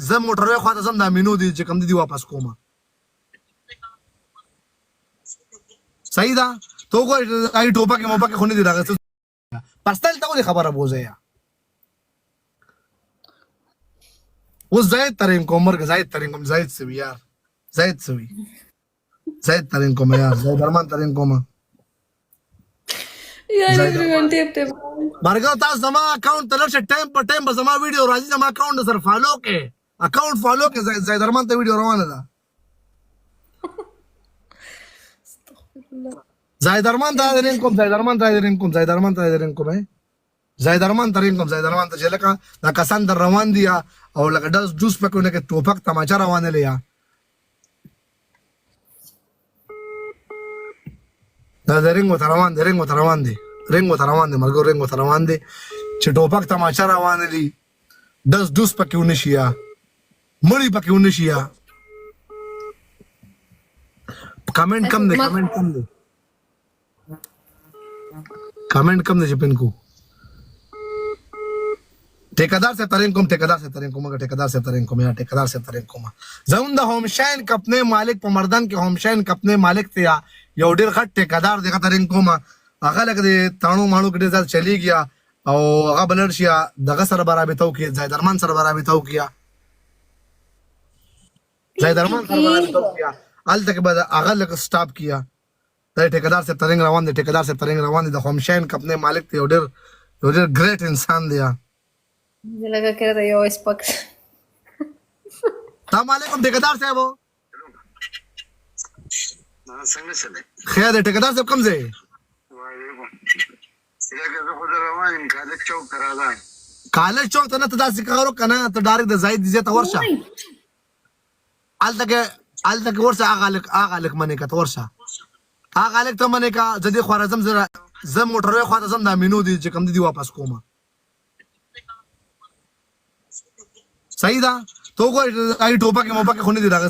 زه موټر وای خواته زم د امینو دي چې کم دي واپس کوم صحیح ده تو کوئی ای ټوپک مو پکې خونی دي راغسته پرستل ته خبره بوزه یا वो जायद तरीन को उम्र के जायद तरीन को जायद से भी यार जायद तरीन को मैं यार जायद अरमान तरीन को मैं यार एवरीवन टेप मार्गा तास जमा अकाउंट तलर से टाइम पर टाइम बस जमा वीडियो राजी जमा अकाउंट सर फॉलो के अकाउंट फॉलो के जायद अरमान ते वीडियो रवाना था जायद अरमान तरीन को जायद अरमान तरीन को जायद अरमान तरीन को मैं زید ارمان ترین کوم زید ارمان ته چې لکه دا کسان در روان دي او لکه داس جوس پکونه کې ټوپک تماچا روانه لیا دا رنګ وته روان دي مرګو رنګ وته روان دي چې ټوپک تماچا روانه دي داس جوس پکونه شیا مړی پکونه شیا کمنٹ کم دي کمنٹ کم دي چې پن کو ठेकेदार से तरीन को मगर ठेकेदार से तरीन को जौन द होमशाइन कपने मालिक पे मर्दन के होमशाइन कपने मालिक थे यो डेर खट ठेकेदार देखा तरीन को आगा लग दे ताणू माणू के साथ चली गया और आगा बलरशिया दगा सर बराबे तो किया जायद अरमान सर बराबे तो किया अल तक बाद आगा लग स्टॉप किया ठेकेदार से तरीन रवान दे होमशाइन कपने मालिक थे यो डेर ग्रेट इंसान दिया मुझे लगा कह रहा यो स्पक अस्सलाम वालेकुम ठेकेदार साहब हो खैर है ठेकेदार साहब कम से कॉलेज चौक तना तदा सिकारो कना तो डायरेक्ट जायद दिजे तो वर्षा आल तक वर्षा आगालक मने का तो वर्षा आगालक तो मने का जदी ख्वारजम जरा जम मोटर वे ख्वाता जम दा मिनो दी जे कम दी वापस कोमा सही था तो कोई आई टोपा के मोपा के खुनी दे रहा